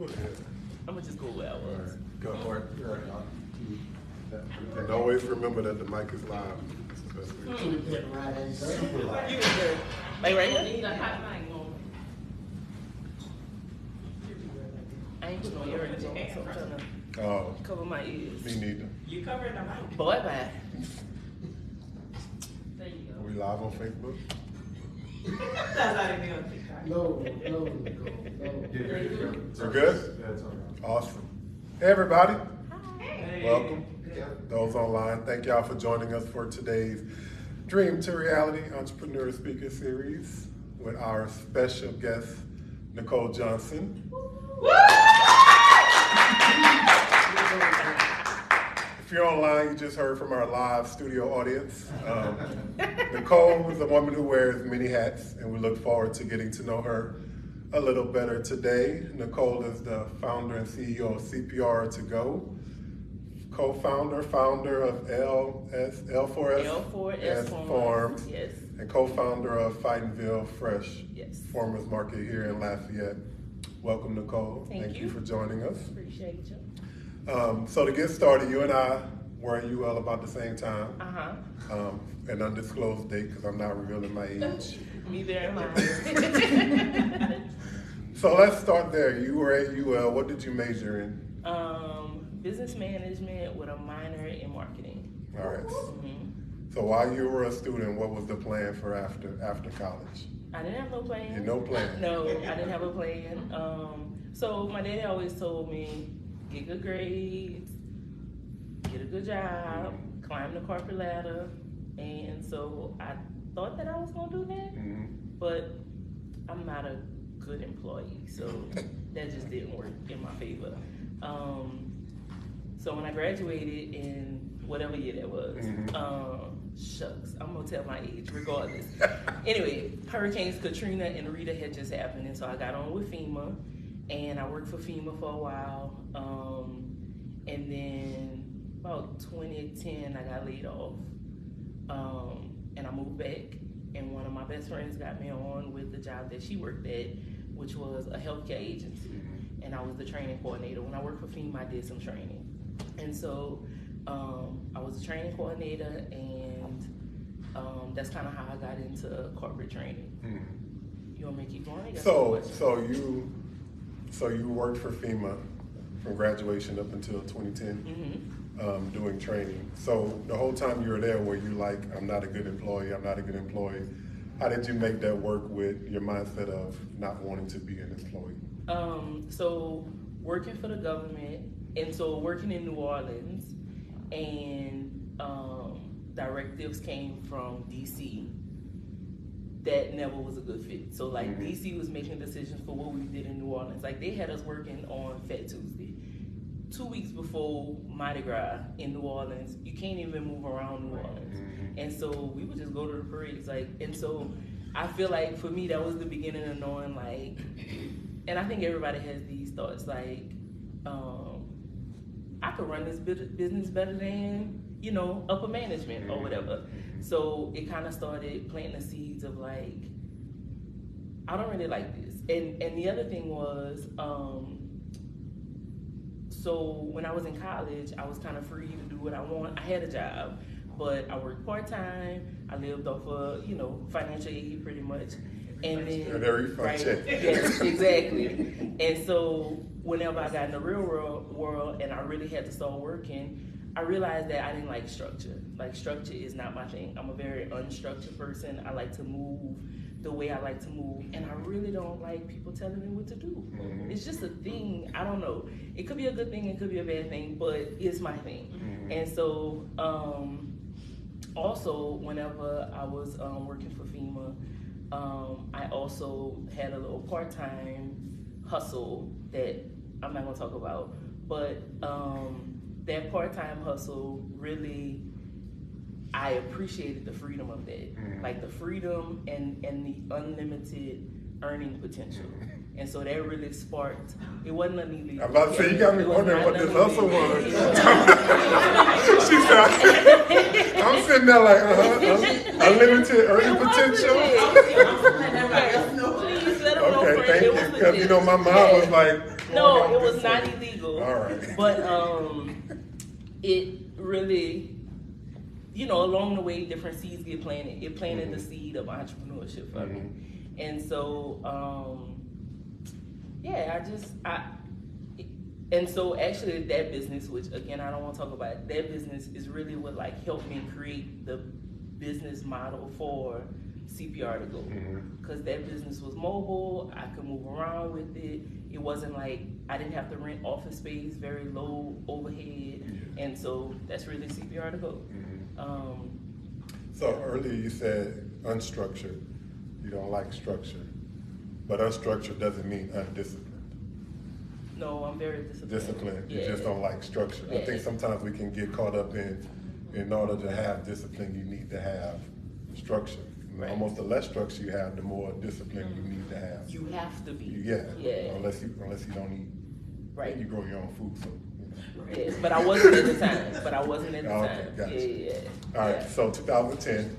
I'm gonna just go where I was. Go for it. And always remember that the mic is live. That's the best way. Super live. Like right here? I ain't put no earrings on, so I'm trying to cover my ears. Me neither. You covering the mic. Boy, bye. There you go. Are we live on Facebook? That's not even on TikTok. No. We're good? That's all right. Awesome. Hey, everybody. Hey. Welcome. Those online, thank y'all for joining us for today's Dream to Reality Entrepreneur Speaker Series with our special guest, Nicole Johnson. If you're online, you just heard from our live studio audience. Nicole is a woman who wears many hats, and we look forward to getting to know her a little better today. Nicole is the founder and CEO of CPR to Go, founder of L4S Farms, yes, and co-founder of Fightonville Fresh, yes, Farmers Market here in Lafayette. Welcome, Nicole. Thank you for joining us. Appreciate you. So to get started, you and I were at UL about the same time. An undisclosed date because I'm not revealing my age. Neither am I. So let's start there. You were at UL. What did you major in? Business management with a minor in marketing. All right. Mm-hmm. So while you were a student, what was the plan for after college? I didn't have no plan. No plan? No, I didn't have a plan. So my daddy always told me, get good grades, get a good job, climb the corporate ladder. And so I thought that I was going to do that, but I'm not a good employee, so that just didn't work in my favor. So when I graduated in whatever year that was, shucks, I'm gonna tell my age regardless. Anyway, Hurricanes Katrina and Rita had just happened, and so I got on with FEMA, and I worked for FEMA for a while, and then about 2010 I got laid off, and I moved back, and one of my best friends got me on with the job that she worked at, which was a healthcare agency, and I was the training coordinator. When I worked for FEMA, I did some training, and so I was a training coordinator, and that's kind of how I got into corporate training. You want me to keep going? So you worked for FEMA from graduation up until 2010, doing training. So the whole time you were there, were you like, I'm not a good employee, How did you make that work with your mindset of not wanting to be an employee? So working for the government, and so working in New Orleans, and directives came from DC that never was a good fit. So like DC was making decisions for what we did in New Orleans. Like they had us working on Fat Tuesday. 2 weeks before Mardi Gras in New Orleans, you can't even move around New Orleans. And so we would just go to the parades. And so I feel like for me, that was the beginning of knowing like, and I think everybody has these thoughts like, I could run this business better than, upper management or whatever. So it kind of started planting the seeds of like, I don't really like this. And the other thing was, so when I was in college, I was kind of free to do what I want. I had a job, but I worked part-time. I lived off of, financial aid pretty much. And then, check. Yes, exactly. And so whenever I got in the real world and I really had to start working, I realized that I didn't like structure. Like structure is not my thing. I'm a very unstructured person. I like to move the way I like to move, and I really don't like people telling me what to do. It's just a thing. I don't know. It could be a good thing, it could be a bad thing, but it's my thing. And so, also, whenever I was working for FEMA, I also had a little part-time hustle that I'm not gonna talk about, but that part-time hustle really, I appreciated the freedom of that, like the freedom and the unlimited earning potential. And so that really sparked, it wasn't illegal. I'm about to say, you got me wondering what this hustle was. She said, I'm sitting there like, unlimited earning potential. Please let them know. Okay, thank you. Because, my mom was like, No, it was not illegal. All right. But it really, along the way, different seeds get planted. It planted the seed of entrepreneurship for me. And so, and so actually that business, which again, I don't want to talk about, that business is really what like helped me create the business model for CPR to go. Because that business was mobile, I could move around with it. It wasn't like, I didn't have to rent office space, very low overhead. And so that's really CPR to go. So earlier you said unstructured. You don't like structure. But unstructured doesn't mean undisciplined. No, I'm very disciplined. Disciplined. You just don't like structure. I think sometimes we can get caught up in order to have discipline, you need to have structure. Right. Almost the less structure you have, the more discipline you need to have. You have to be. Yeah. Unless you don't eat. Right. You grow your own food, so. Yes, but I wasn't at the time. Okay, gotcha. All right, so 2010,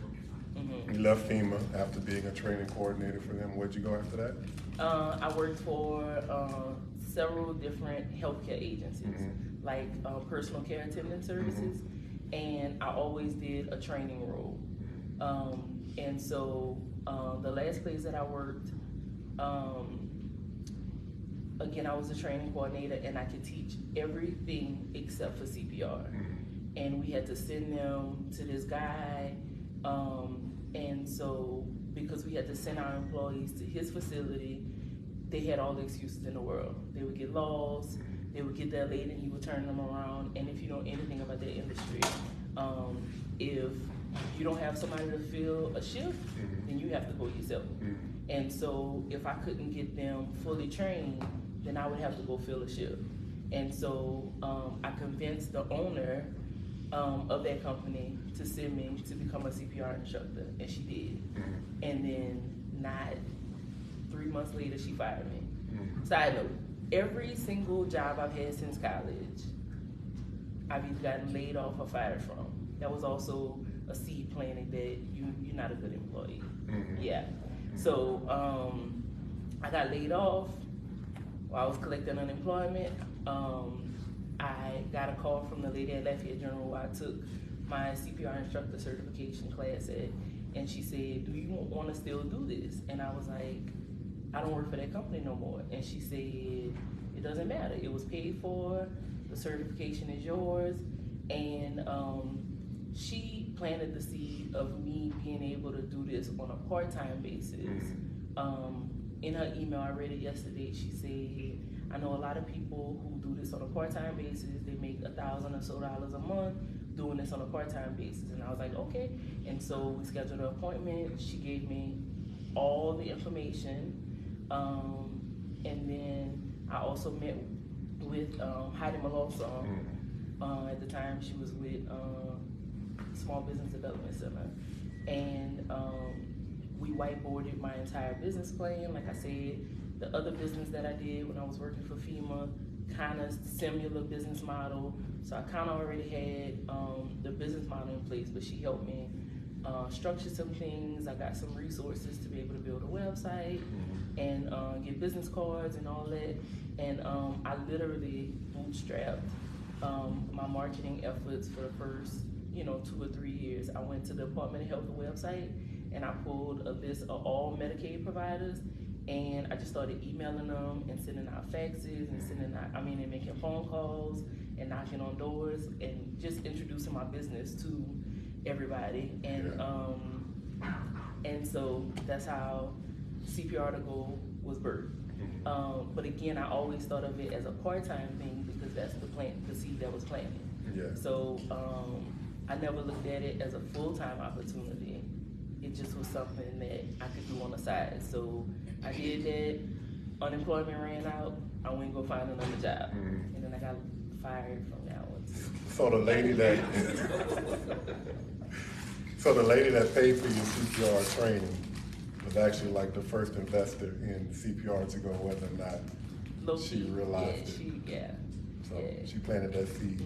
you left FEMA after being a training coordinator for them. Where'd you go after that? I worked for several different healthcare agencies, like personal care attendant services, and I always did a training role. And so the last place that I worked, again, I was a training coordinator and I could teach everything except for CPR. And we had to send them to this guy. And so because we had to send our employees to his facility, they had all the excuses in the world. They would get lost, they would get there late and he would turn them around. And if you know anything about that industry, if you don't have somebody to fill a shift, then you have to go yourself. And so if I couldn't get them fully trained, then I would have to go fill a shift. And so I convinced the owner of that company to send me to become a CPR instructor, and she did. And then not 3 months later, she fired me. Side note, every single job I've had since college, I've either gotten laid off or fired from. That was also a seed planting that you're not a good employee. Yeah. So I got laid off while I was collecting unemployment. I got a call from the lady at Lafayette General I took my CPR instructor certification class at, and she said, "Do you want to still do this?" And I was like, "I don't work for that company no more." And she said, "It doesn't matter. It was paid for. The certification is yours." And she planted the seed of me being able to do this on a part-time basis. In her email, I read it yesterday, she said, "I know a lot of people who do this on a part-time basis. They make $1,000 or so a month doing this on a part-time basis." And I was like, okay. And so we scheduled an appointment. She gave me all the information. And then I also met with Heidi Malawson. At the time, she was with Small Business Development Center. And we whiteboarded my entire business plan. Like I said, the other business that I did when I was working for FEMA, kind of similar business model. So I kind of already had the business model in place, but she helped me structure some things. I got some resources to be able to build a website and get business cards and all that. And I literally bootstrapped my marketing efforts for the first 2 or 3 years. I went to the Department of Health website and I pulled a list of all Medicaid providers, and I just started emailing them and sending out faxes and and making phone calls and knocking on doors and just introducing my business to everybody. And so that's how CPR to Go was birthed. But again, I always thought of it as a part-time thing because that's the seed that was planted. So I never looked at it as a full-time opportunity. It just was something that I could do on the side. So I did that. Unemployment ran out. I went and go find another job, and then I got fired from that one. So the lady that paid for your CPR training was actually like the first investor in CPR to go, whether or not she realized it. So she planted that seed.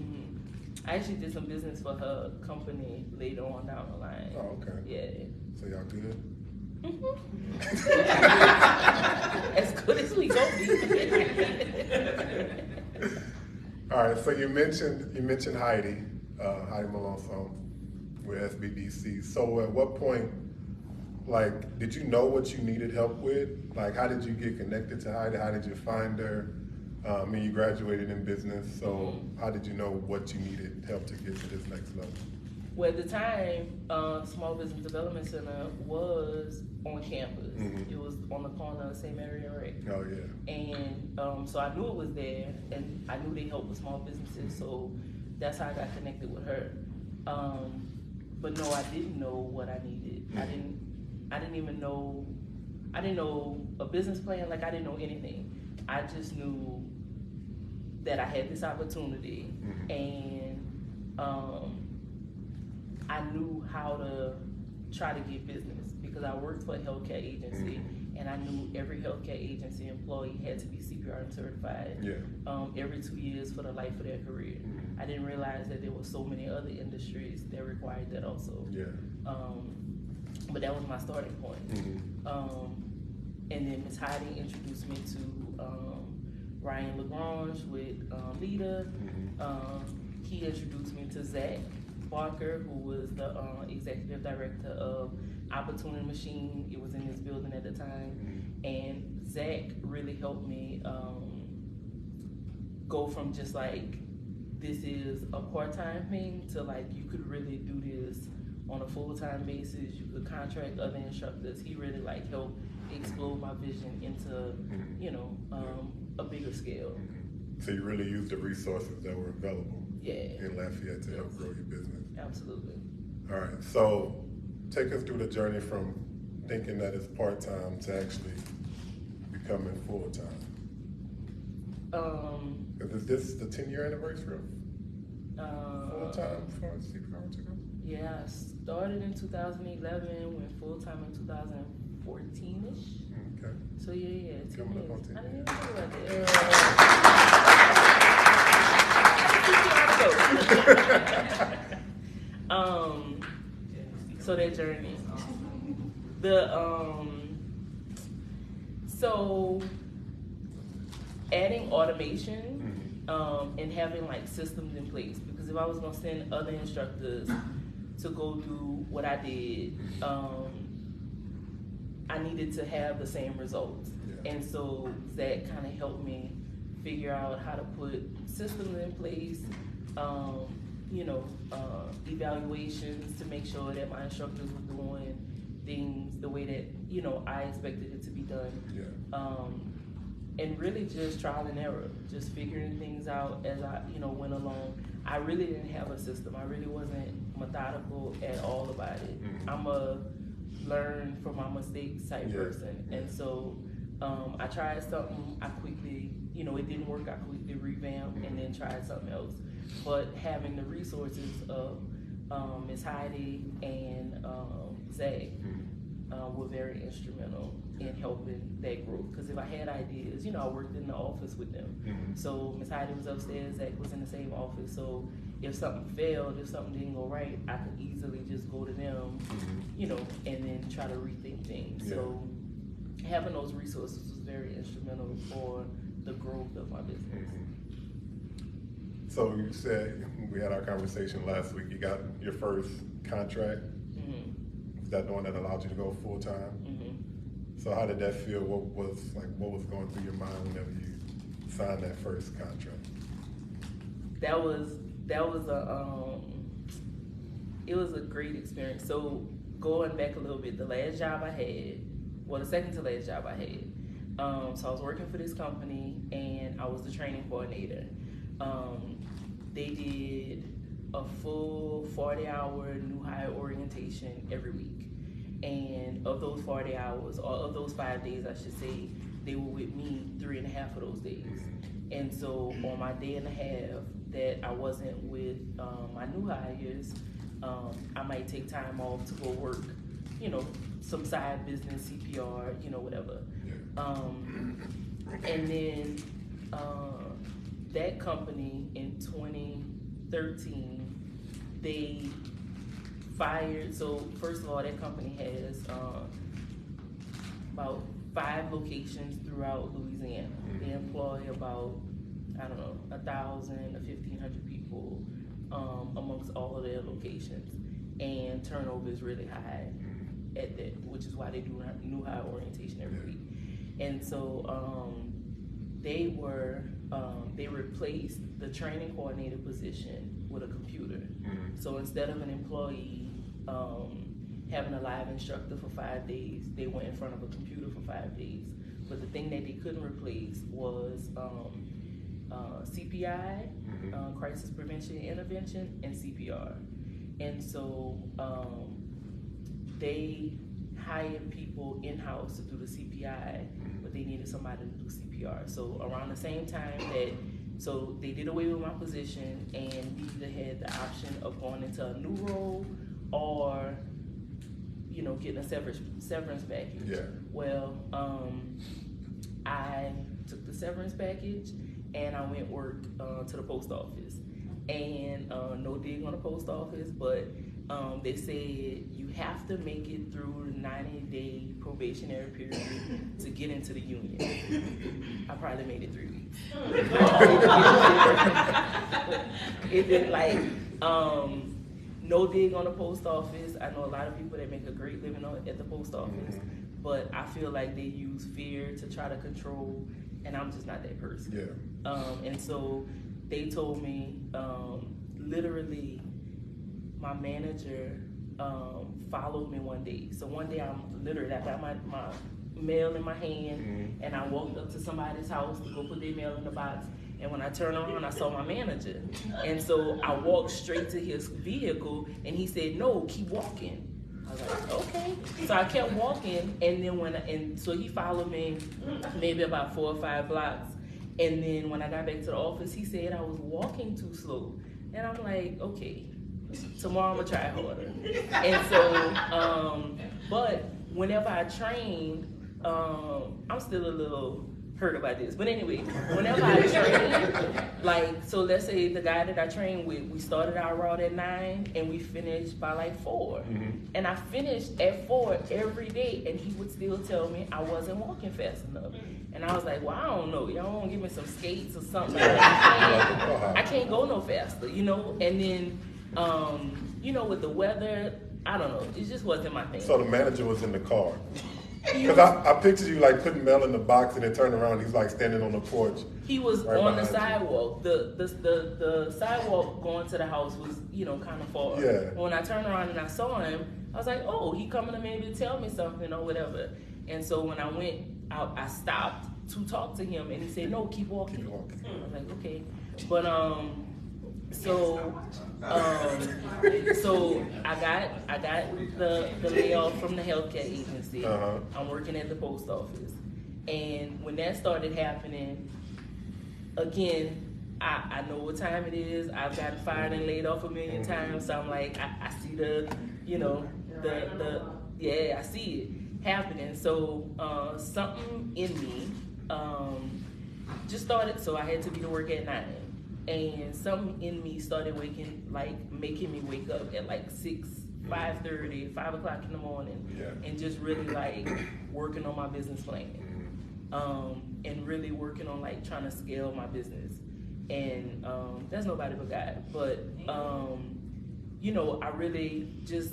I actually did some business for her company later on down the line. Oh, okay. Yeah. So y'all good? As good as we go be. All right, so you mentioned Heidi Malone with SBDC. So at what point, like, did you know what you needed help with? Like, how did you get connected to Heidi? How did you find her? I mean, you graduated in business, so how did you know what you needed help to get to this next level? Well, at the time, Small Business Development Center was on campus. Mm-hmm. It was on the corner of St. Mary and Rick. Oh, yeah. And so I knew it was there, and I knew they helped with small businesses, so that's how I got connected with her. But no, I didn't know what I needed. Mm-hmm. I didn't know a business plan, like I didn't know anything. I just knew that I had this opportunity, mm-hmm. and I knew how to try to get business because I worked for a healthcare agency, mm-hmm. and I knew every healthcare agency employee had to be CPR certified every 2 years for the life of their career. Mm-hmm. I didn't realize that there were so many other industries that required that also. Yeah. But that was my starting point. Mm-hmm. And then Ms. Heidi introduced me to Ryan LaGrange with Lita. Mm-hmm. He introduced me to Zach Barker, who was the executive director of Opportunity Machine. It was in this building at the time. Mm-hmm. And Zach really helped me go from just like, this is a part-time thing to like, you could really do this on a full-time basis. You could contract other instructors. He really like helped explode my vision into, a bigger scale. Mm-hmm. So you really used the resources that were available in Lafayette to help grow your business. Absolutely. All right, so take us through the journey from thinking that it's part-time to actually becoming full-time. Is this the 10-year anniversary of full-time for CPR to go? Yeah, I started in 2011, went full-time in 2014-ish. Okay. So yeah, 10 Coming years. up on 10 I didn't years. even think about that. So that journey. So adding automation and having like systems in place, because if I was gonna send other instructors to go do what I did, I needed to have the same results. Yeah. And so that kind of helped me figure out how to put systems in place, evaluations to make sure that my instructors were doing things the way that, I expected it to be done. Yeah. And really just trial and error, just figuring things out as I, went along. I really didn't have a system. I really wasn't methodical at all about it. Mm-hmm. I'm a learn from my mistakes type person. And so I tried something, I quickly, it didn't work, I quickly revamped and then tried something else. But having the resources of Ms. Heidi and Zach were very instrumental in helping that growth. Because if I had ideas, I worked in the office with them. Mm-hmm. So Ms. Heidi was upstairs, Zach was in the same office. So if something failed, if something didn't go right, I could easily just go to them, and then try to rethink things. Yeah. So having those resources was very instrumental for the growth of my business. Mm-hmm. So you said, we had our conversation last week, you got your first contract. Mm-hmm. Is that the one that allowed you to go full time? Mm-hmm. So how did that feel? What was going through your mind whenever you signed that first contract? That was a great experience. So going back a little bit, the second to last job I had. So I was working for this company and I was the training coordinator. They did a full 40-hour new hire orientation every week. And of those 40 hours, or of those 5 days, I should say, they were with me 3.5 of those days. And so on my day and a half that I wasn't with my new hires, I might take time off to go work, some side business, CPR, whatever. And then that company in 2013, they fired. So first of all, that company has about 5 locations throughout Louisiana. They employ about, 1,000 to 1,500 people amongst all of their locations, and turnover is really high at that, which is why they do new hire orientation every week. And so they replaced the training coordinator position with a computer. So instead of an employee having a live instructor for 5 days, they went in front of a computer for 5 days. But the thing that they couldn't replace was CPI, crisis prevention and intervention, and CPR. And so they hired people in-house to do the CPI, but they needed somebody to do CPR. So around the same time so they did away with my position, and we either had the option of going into a new role or, getting a severance package. Yeah. Well, I took the severance package and I went work to the post office. And no dig on the post office, but they said you have to make it through the 90-day probationary period to get into the union. I probably made it 3 weeks. It didn't no dig on the post office. I know a lot of people that make a great living at the post office, but I feel like they use fear to try to control, and I'm just not that person. Yeah. And so they told me, literally, my manager followed me one day. So one day I got my mail in my hand, and I walked up to somebody's house to go put their mail in the box. And when I turned around, I saw my manager. And so I walked straight to his vehicle, and he said, "No, keep walking." I was like, okay. So I kept walking, and then so he followed me maybe about 4 or 5 blocks. And then when I got back to the office, he said I was walking too slow. And I'm like, okay, tomorrow I'm gonna try harder. And so, but whenever I trained, I'm still a little hurt about this. But anyway, whenever I train, so let's say the guy that I trained with, we started our route at 9 and we finished by 4. And I finished at 4 every day, and he would still tell me I wasn't walking fast enough. And I was like, well, I don't know. Y'all want to give me some skates or something? I can't go no faster, And then, with the weather, I don't know. It just wasn't my thing. So the manager was in the car. Because I pictured you putting mail in the box, and then turn around, he's standing on the porch. He was right on the sidewalk. The sidewalk going to the house was, kind of far. Yeah. When I turned around and I saw him, I was like, oh, he coming to maybe tell me something or whatever. And so when I went out, I stopped to talk to him, and he said, no, keep walking. Keep walking. I was like, okay. But so I got the layoff from the healthcare agency. I'm working at the post office, and when that started happening, again, I know what time it is. I've gotten fired and laid off a million times, so I'm like, I see I see it happening. So something in me just started. So I had to be to work at 9. And something in me started making me wake up at 6, 5:30, 5 o'clock in the morning, and just really working on my business plan, and really working on trying to scale my business. And that's nobody but God. But I really just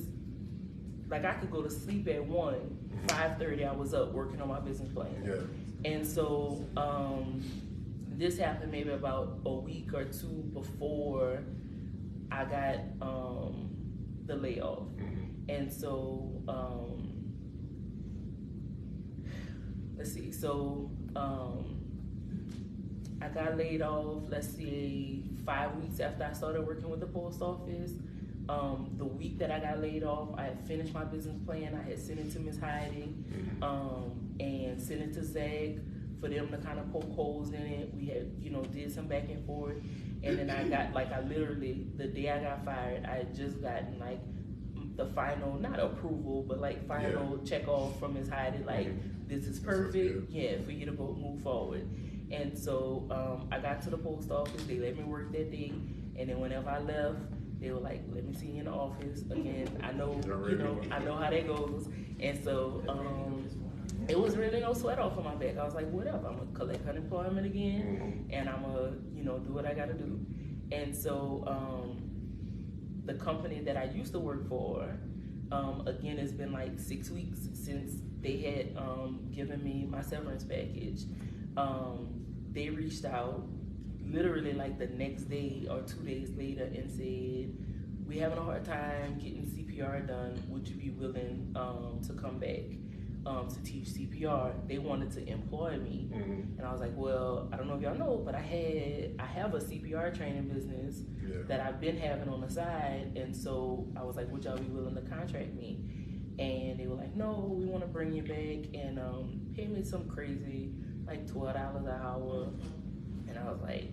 I could go to sleep at 1, 5:30 I was up working on my business plan. Yeah. And so this happened maybe about a week or 2 before I got the layoff. And so let's see, so I got laid off, let's see, 5 weeks after I started working with the post office. The week that I got laid off, I had finished my business plan. I had sent it to Ms. Heidi and sent it to Zach for them to kind of poke holes in it. We had, did some back and forth. And then I got, I literally, the day I got fired, I had just gotten, the final, not approval, but, final check off from Ms. Heidi, this is perfect, for you to go move forward. And so I got to the post office. They let me work that day. And then whenever I left, they were like, let me see you in the office. Again, I know, I know how that goes. And so it was really no sweat off of my back. I was like, whatever, I'm gonna collect unemployment again, and I'm gonna, do what I gotta do. And so the company that I used to work for, again, it's been like 6 weeks since they had given me my severance package. They reached out literally like the next day or 2 days later and said, we having a hard time getting CPR done. Would you be willing to come back to teach CPR? They wanted to employ me. And I was like, well, I don't know if y'all know, but I have a CPR training business that I've been having on the side. And so I was like, would y'all be willing to contract me? And they were like, no, we want to bring you back and pay me some crazy, like $12 an hour. And I was like,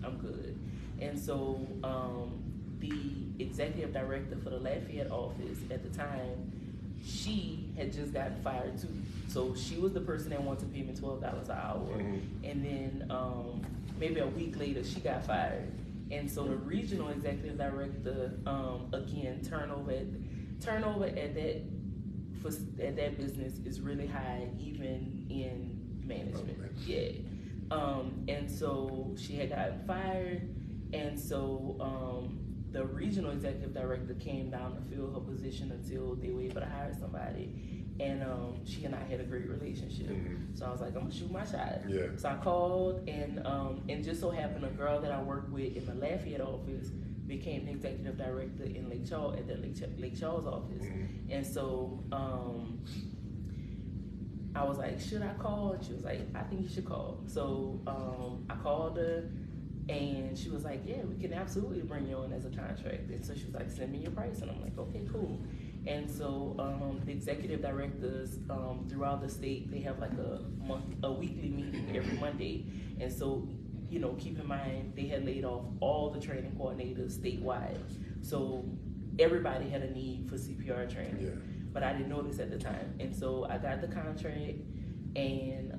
I'm good. And so the executive director for the Lafayette office at the time, she had just gotten fired too. So she was the person that wanted to pay me $12 an hour. And then maybe a week later, she got fired. And so the regional executive director, again, turnover at that business is really high, even in management. And so she had gotten fired, and so the regional executive director came down to fill her position until they were able to hire somebody. And she and I had a great relationship. So I was like, I'm gonna shoot my shot. So I called, and just so happened a girl that I worked with in the Lafayette office became the executive director in Lake Charles at the Lake Charles office. And so I was like, should I call? And she was like, I think you should call. So I called her, and she was like, yeah, we can absolutely bring you on as a contract. And so she was like, send me your price. And I'm like, okay, cool. And so the executive directors throughout the state, they have like a weekly meeting every Monday. And so, keep in mind, they had laid off all the training coordinators statewide. So everybody had a need for CPR training. But I didn't know this at the time. And so I got the contract, and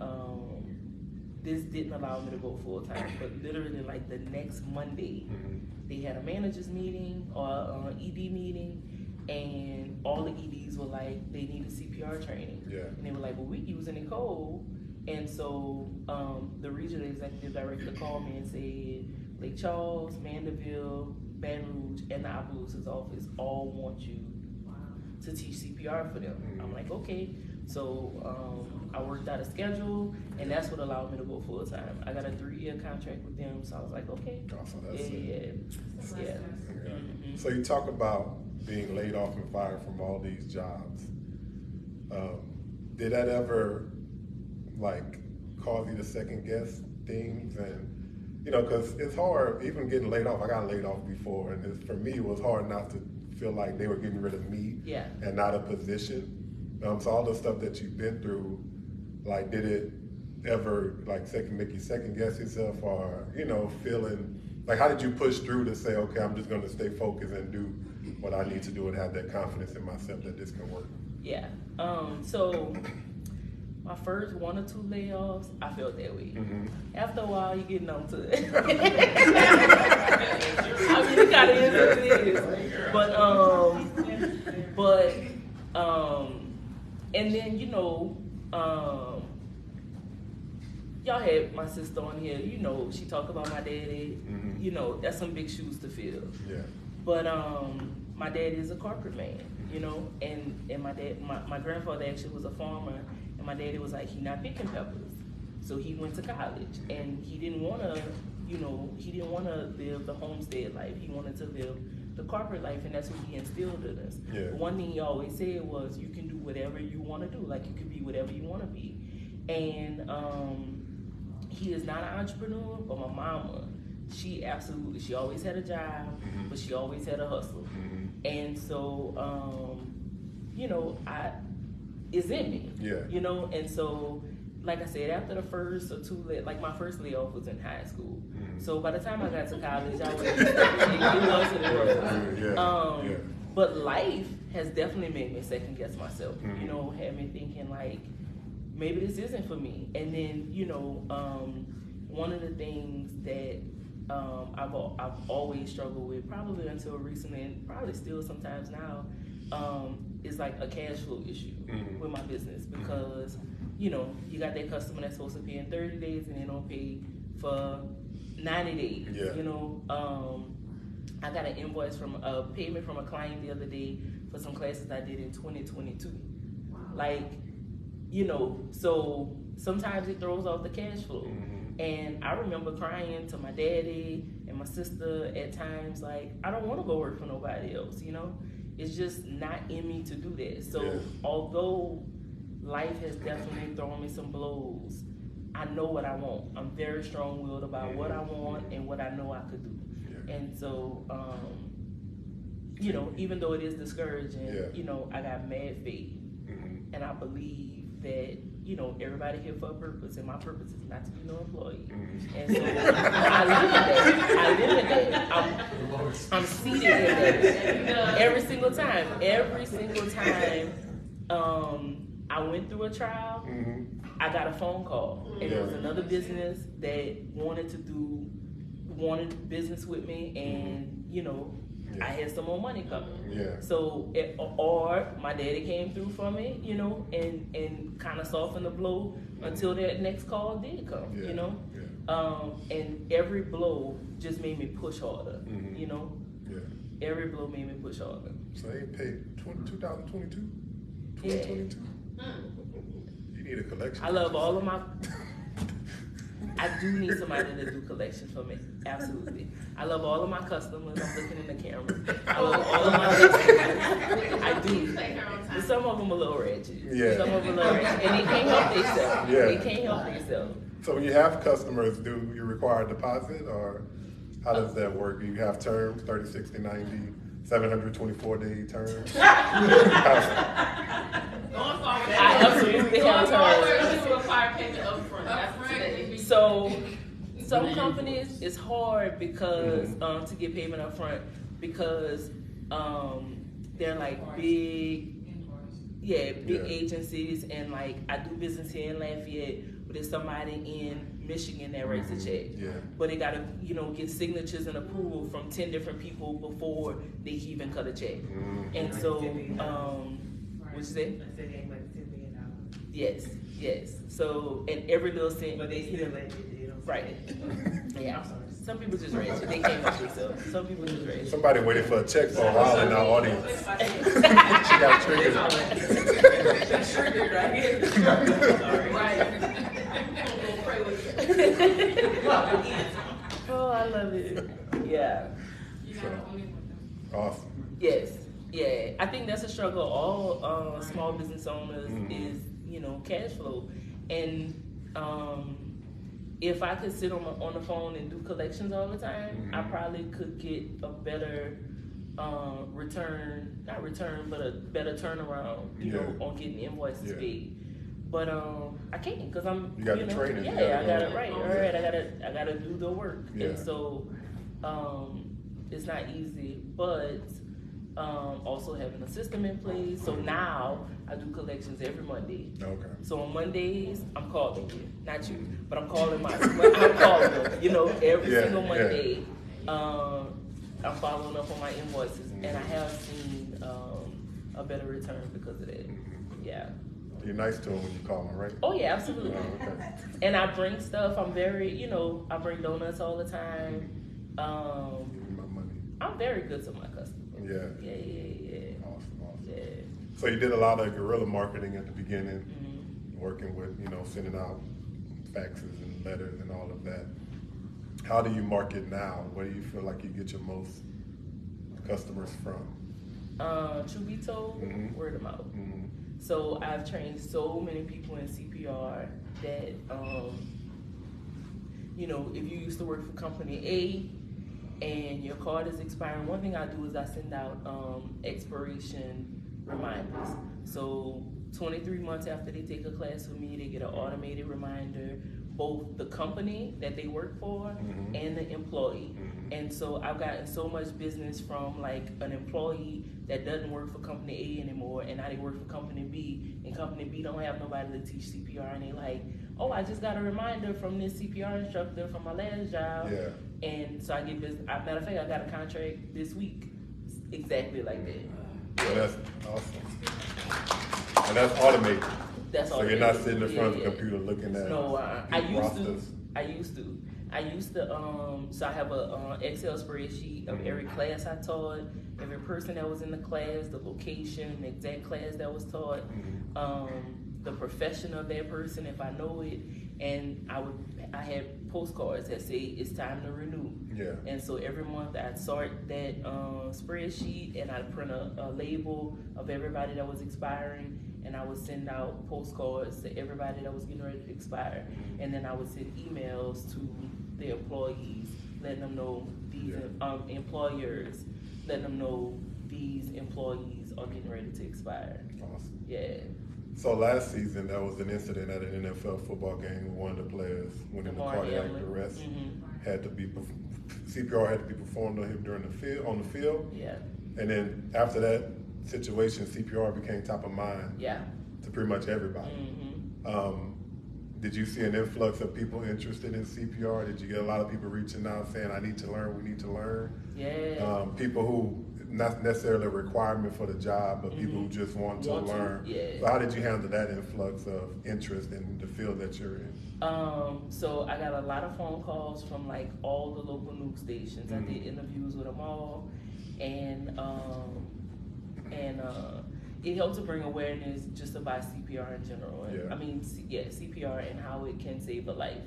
this didn't allow me to go full time. But literally like the next Monday, they had a managers meeting or ED meeting, and all the EDs were like, they needed CPR training. And they were like, well, we using Nicole. And so the regional executive director called me and said, Lake Charles, Mandeville, Baton Rouge, and the Opelousas office all want you to teach CPR for them. I'm like, okay. So I worked out a schedule, and that's what allowed me to go full time. I got a 3-year contract with them, so I was like, okay. So you talk about being laid off and fired from all these jobs. Did that ever cause you to second guess things? And because it's hard, even getting laid off. I got laid off before, and for me, it was hard not to feel like they were getting rid of me and not a position. So all the stuff that you've been through, did it ever make you second guess yourself, or feeling how did you push through to say, okay, I'm just going to stay focused and do what I need to do and have that confidence in myself that this can work? So my first 1 or 2 layoffs, I felt that way. After a while, you get numb to it. I mean, it kind of is what it is. And then, y'all had my sister on here, she talked about my daddy. That's some big shoes to fill. But my dad is a corporate man, and my grandfather actually was a farmer. And my daddy was like, he not picking peppers. So he went to college, and he didn't want to, live the homestead life. He wanted to live the corporate life, and that's what he instilled in us. One thing he always said was, you can do whatever you want to do. You can be whatever you want to be. And he is not an entrepreneur, but my mama, she always had a job, but she always had a hustle. And so, it's in me, and so, like I said, after the first or 2, my first layoff was in high school. So by the time I got to college, I was, it was. But life has definitely made me second guess myself, had me thinking maybe this isn't for me. And then, one of the things that I've always struggled with, probably until recently, and probably still sometimes now, is a cash flow issue with my business, because you know, you got that customer that's supposed to pay in 30 days and they don't pay for 90 days. Yeah. You know, I got an invoice from a payment from a client the other day for some classes I did in 2022. Like, you know, so sometimes it throws off the cash flow. Mm-hmm. And I remember crying to my daddy and my sister at times, like, I don't want to go work for nobody else, you know? It's just not in me to do that. So Yeah. although life has definitely thrown me some blows, I know what I want. I'm very strong-willed about what I want and what I know I could do. Yeah. And so, you know, even though it is discouraging, Yeah. you know, I got mad faith. Mm-hmm. And I believe that, you know, everybody here for a purpose, and my purpose is not to be no employee. Mm-hmm. And so I live in that. I'm seated in that every single time. Every single time I went through a trial, Mm-hmm. I got a phone call, and there was another business that wanted business with me, and you know, I had some more money coming. Yeah. So, or my daddy came through for me, you know, and kind of softened the blow until that next call did come, Yeah. you know. Yeah. And every blow just made me push harder, Mm-hmm. you know. Yeah. Every blow made me push harder. So they paid 2022? Yeah. 2022? You need a collection. I love all of my. I do need somebody to do collections for me. Absolutely. I love all of my customers. I'm looking in the camera. I love all of my customers. I do. But some of them a little ratchet. Yeah. Some of them a little ratchet. And they can't help themselves. Yeah. They can't help themselves. So when you have customers, do you require a deposit, or how does that work? Do you have terms, 30, 60, 90, 724-day terms? Going forward, I absolutely have terms. you require payment upfront. So some companies it's hard because to get payment up front because they're like big agencies, and like I do business here in Lafayette, but there's somebody in Michigan that writes a check. Yeah. But they gotta, you know, get signatures and approval from 10 different people before they can even cut a check. And so what you say? I said they ain't like $10 million. Yes. So, and every little cent. But they still let you. Right. Yeah. Some people just ratchet. They can't help themselves. Some people just ratchet. Somebody waited for a check for a while in our audience. She got triggered. Triggered right here. Right. Pray with you. Oh, I love it. Yeah. Awesome. Yes. Yeah. I think that's a struggle. All small business owners is, you know, cash flow. And if I could sit on the phone and do collections all the time, I probably could get a better but a better turnaround, you know, on getting invoices paid. But I can't because I'm. You got the training. Yeah, I got it right. All right, I gotta do the work, Yeah. and so it's not easy, but. Also having a system in place. So now I do collections every Monday. Okay. So on Mondays, I'm calling you, not you, but I'm calling I'm calling them, you know, every single Monday. I'm following up on my invoices, and I have seen a better return because of that. Yeah. You're nice to them when you call them, right? Oh yeah, absolutely. Oh, okay. And I bring stuff. I'm very, you know, I bring donuts all the time. Give me my money. I'm very good to my customers. Yeah. Yeah. Awesome. Yeah. So you did a lot of guerrilla marketing at the beginning, working with, you know, sending out faxes and letters and all of that. How do you market now? Where do you feel like you get your most customers from? Truth be told, word of mouth. Mm-hmm. So I've trained so many people in CPR that, you know, if you used to work for company A and your card is expiring, one thing I do is I send out expiration reminders. So 23 months after they take a class with me, they get an automated reminder, both the company that they work for and the employee. And so I've gotten so much business from like an employee that doesn't work for company A anymore, and now they work for company B, and company B don't have nobody to teach CPR, and they like, oh, I just got a reminder from this CPR instructor from my last job. Yeah. And so I get business. Matter of fact, I got a contract this week exactly like that. Well, that's awesome. And that's automated. That's all. So you're not sitting in front of the computer looking at no. I used to. So I have a Excel spreadsheet of every class I taught, every person that was in the class, the location, the exact class that was taught, the profession of that person if I know it, and I had postcards that say it's time to renew. Yeah. And so every month I'd sort that spreadsheet and I'd print a label of everybody that was expiring, and I would send out postcards to everybody that was getting ready to expire, and then I would send emails to the employees, letting them know these employers, letting them know these employees are getting ready to expire. Awesome. Yeah. So last season, there was an incident at an NFL football game where one of the players went into cardiac arrest. Had to be CPR had to be performed on him on the field. Yeah. And then after that situation, CPR became top of mind. Yeah. To pretty much everybody. Did you see an influx of people interested in CPR? Did you get a lot of people reaching out saying, "I need to learn. We need to learn"? Yeah. People who not necessarily a requirement for the job, but people who just want to learn. Yeah. So how did you handle that influx of interest in the field that you're in? So I got a lot of phone calls from like all the local news stations. I did interviews with them all, and it helped to bring awareness just about CPR in general. And, I mean, CPR and how it can save a life.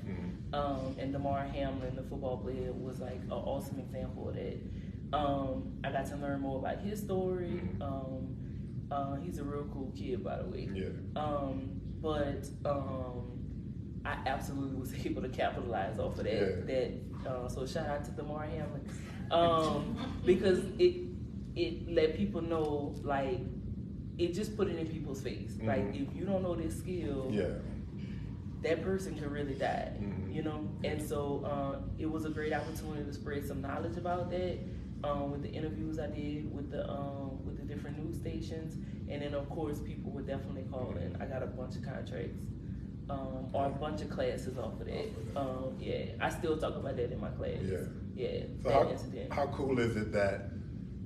And Damar Hamlin, the football player, was like an awesome example of that. I got to learn more about his story. He's a real cool kid, by the way. But I absolutely was able to capitalize off of that. So shout out to Damar Hamlin, because it let people know, like, it just put it in people's face. Like, if you don't know this skill, that person could really die, you know? And so it was a great opportunity to spread some knowledge about that with the interviews I did with the different news stations. And then, of course, people would definitely call in. I got a bunch of contracts or a bunch of classes off of that. I still talk about that in my class. So how cool is it that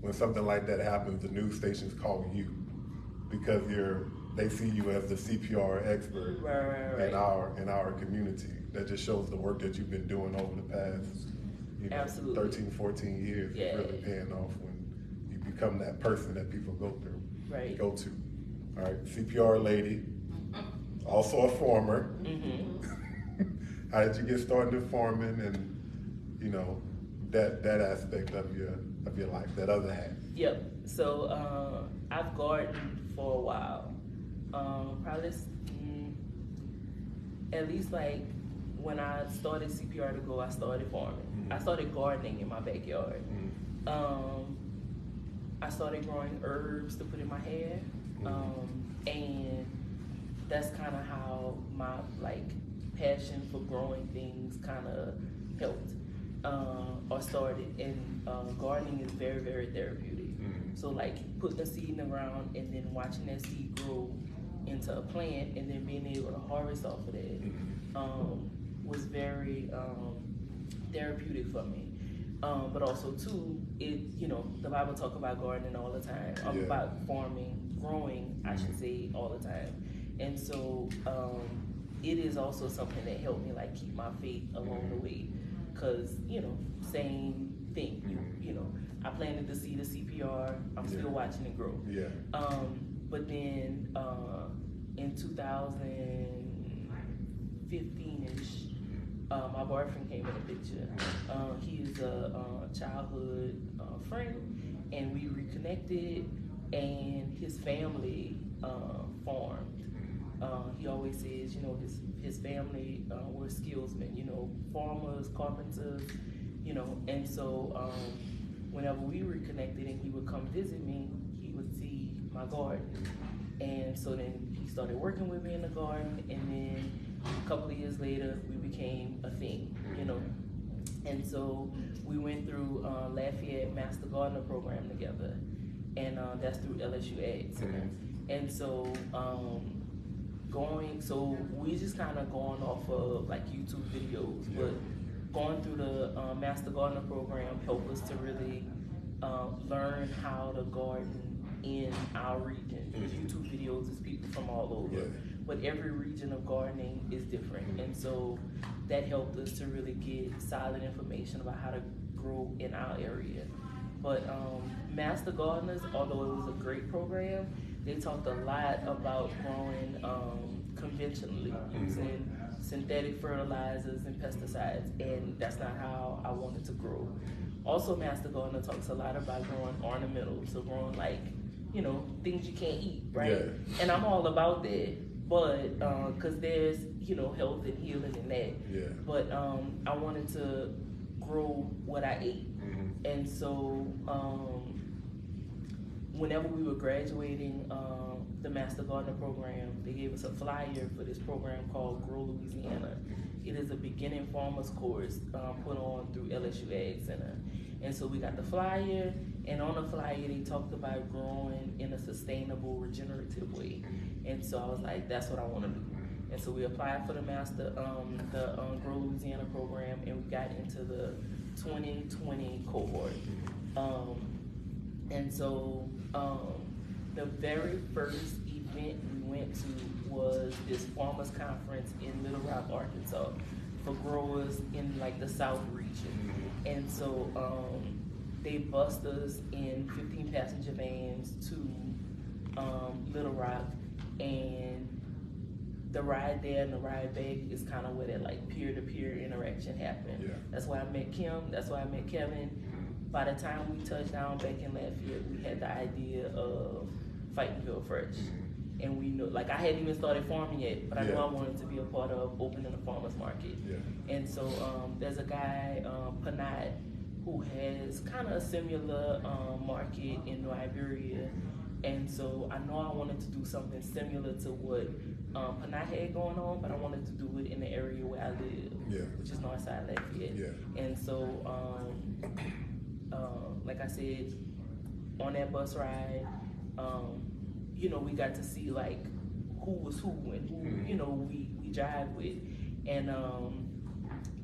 when something like that happens, the news stations call you because they see you as the CPR expert in our community? That just shows the work that you've been doing over the past 13, 14 years is really paying off when you become that person that people go to. All right, CPR lady, also a farmer. How did you get started in farming, and you know that aspect of your life, that other half? So I've gardened for a while. Probably at least like when I started CPR to go, I started farming. I started gardening in my backyard. I started growing herbs to put in my hair, and that's kind of how my passion for growing things kind of helped or started. And gardening is very, very therapeutic. So like putting a seed in the ground and then watching that seed grow into a plant and then being able to harvest off of that was very therapeutic for me. But also too, the Bible talk about gardening all the time, about farming, growing, I should say, all the time. And so it is also something that helped me like keep my faith along the way, because same thing. I planted the seed of CPR. I'm still watching it grow. But then in 2015-ish, my boyfriend came in the picture. He is a childhood friend, and we reconnected, and his family farmed. He always says, his family were skillsmen, farmers, carpenters, and so whenever we reconnected and he would come visit me, he would see my garden. And so then he started working with me in the garden, and then a couple of years later, we became a thing, And so we went through Lafayette Master Gardener program together, and that's through LSU Ag Center. And so we just kind of going off of like YouTube videos, but going through the Master Gardener program helped us to really learn how to garden in our region. YouTube videos is people from all over. but every region of gardening is different. And so that helped us to really get solid information about how to grow in our area. But Master Gardeners, although it was a great program, they talked a lot about growing conventionally, using synthetic fertilizers and pesticides, and that's not how I wanted to grow. Also, Master Gardener talks a lot about growing ornamentals, so growing like, you know, things you can't eat, right? Yeah. And I'm all about that, but because there's, you know, health and healing in that. Yeah. But I wanted to grow what I ate. And so whenever we were graduating the Master Gardener program, they gave us a flyer for this program called Grow Louisiana. It is a beginning farmers course put on through LSU Ag Center. And so we got the flyer, and on the flyer they talked about growing in a sustainable, regenerative way. And so I was like, that's what I want to do. And so we applied for the Grow Louisiana program, and we got into the 2020 cohort. And so the very first event we went to was this farmers conference in Little Rock, Arkansas, for growers in like the South region. And so they bussed us in 15 passenger vans to Little Rock, and the ride there and the ride back is kind of where that like peer-to-peer interaction happened. Yeah. That's why I met Kim, that's why I met Kevin. By the time we touched down back in Lafayette, we had the idea of Fightonville Fresh. And we knew, like I hadn't even started farming yet, but I knew I wanted to be a part of opening a farmer's market. Yeah. And so there's a guy, Panat, who has kind of a similar market in Liberia. And so I know I wanted to do something similar to what Panat had going on, but I wanted to do it in the area where I live, which is Northside Lafayette. Yeah. And so, like I said, on that bus ride, you know, we got to see like who was who and who, you know, we jive with. And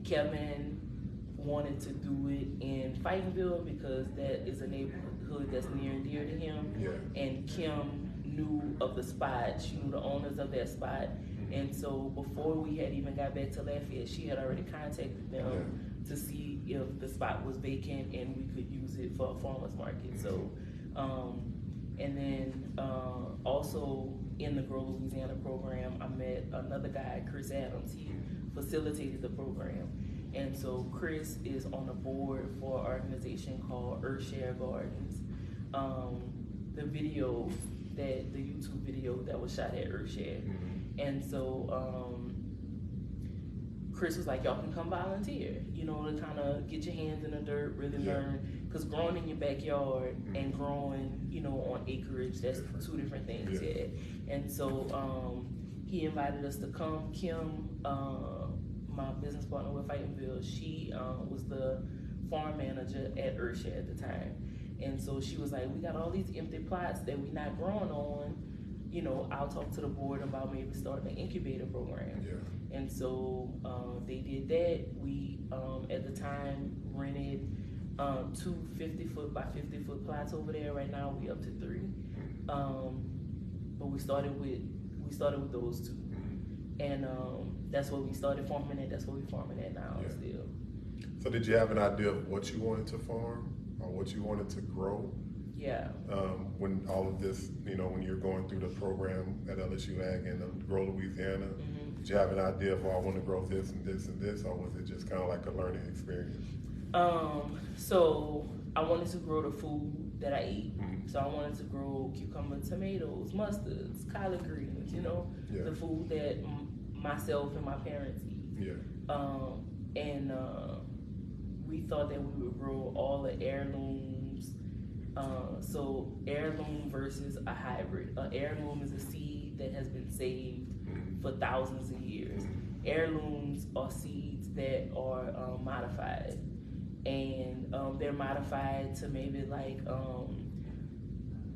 Kevin wanted to do it in Fightonville because that is a neighborhood that's near and dear to him. Yeah. And Kim knew of the spot, she knew the owners of that spot. And so before we had even got back to Lafayette, she had already contacted them to see if the spot was vacant and we could use it for a farmer's market. So, and then also in the Grow Louisiana program, I met another guy, Chris Adams. He facilitated the program. And so Chris is on the board for an organization called Earthshare Gardens. The video, the YouTube video that was shot at Earthshare. And so Chris was like, y'all can come volunteer, you know, to kind of get your hands in the dirt, really learn. Because growing in your backyard and growing, you know, on acreage, that's two different things. And so he invited us to come. Kim, my business partner with Fightonville, she was the farm manager at Earthshare at the time. And so she was like, we got all these empty plots that we're not growing on. You know, I'll talk to the board about maybe starting an incubator program. And so they did that. We, at the time, rented 2 50-foot by 50-foot plots over there. Right now, we up to 3. But we started with those 2. And that's what we started farming at. That's what we're farming at now still. So did you have an idea of what you wanted to farm or what you wanted to grow? Yeah. When all of this, you know, when you're going through the program at LSU Ag and Grow Louisiana, did you have an idea of, oh, I want to grow this and this and this, or was it just kind of like a learning experience? So I wanted to grow the food that I eat. So I wanted to grow cucumber, tomatoes, mustards, collard greens, you know, the food that myself and my parents eat. And we thought that we would grow all the heirlooms. So heirloom versus a hybrid. An heirloom is a seed that has been saved for thousands of years. Heirlooms are seeds that are modified. And they're modified to maybe like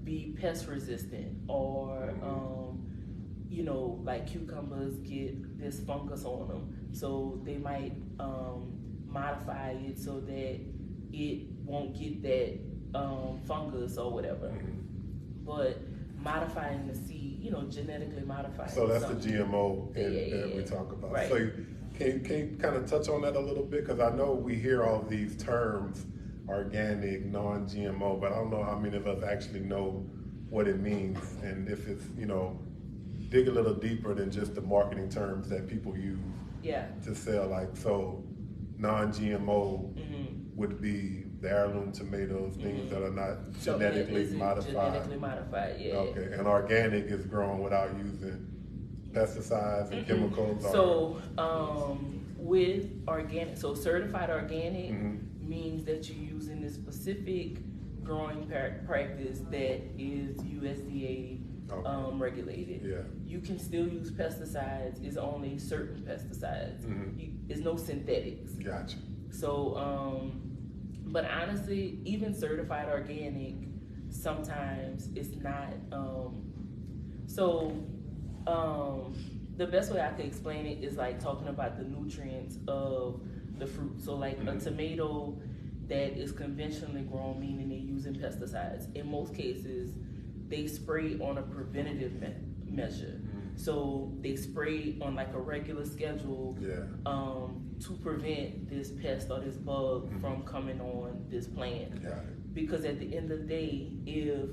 be pest resistant, or you know, like cucumbers get this fungus on them, so they might modify it so that it won't get that fungus or whatever. But modifying the seed, genetically modifying. So that's something. the GMO that we talk about. Right. So can you kind of touch on that a little bit? Because I know we hear all these terms, organic, non-GMO, but I don't know how many of us actually know what it means, and if it's, dig a little deeper than just the marketing terms that people use to sell. Like, so non-GMO would be the heirloom tomatoes, things that are not genetically modified. Genetically modified, yeah. Okay, and organic is grown without using pesticides and chemicals. So with organic, so certified organic means that you're using this specific growing practice that is USDA regulated. Yeah. You can still use pesticides. It's only certain pesticides. It's no synthetics. Gotcha. So, but honestly, even certified organic, sometimes it's not. The best way I could explain it is like talking about the nutrients of the fruit. So like a tomato that is conventionally grown, meaning they're using pesticides. In most cases, they spray on a preventative measure. So they spray on like a regular schedule to prevent this pest or this bug from coming on this plant. Because at the end of the day, if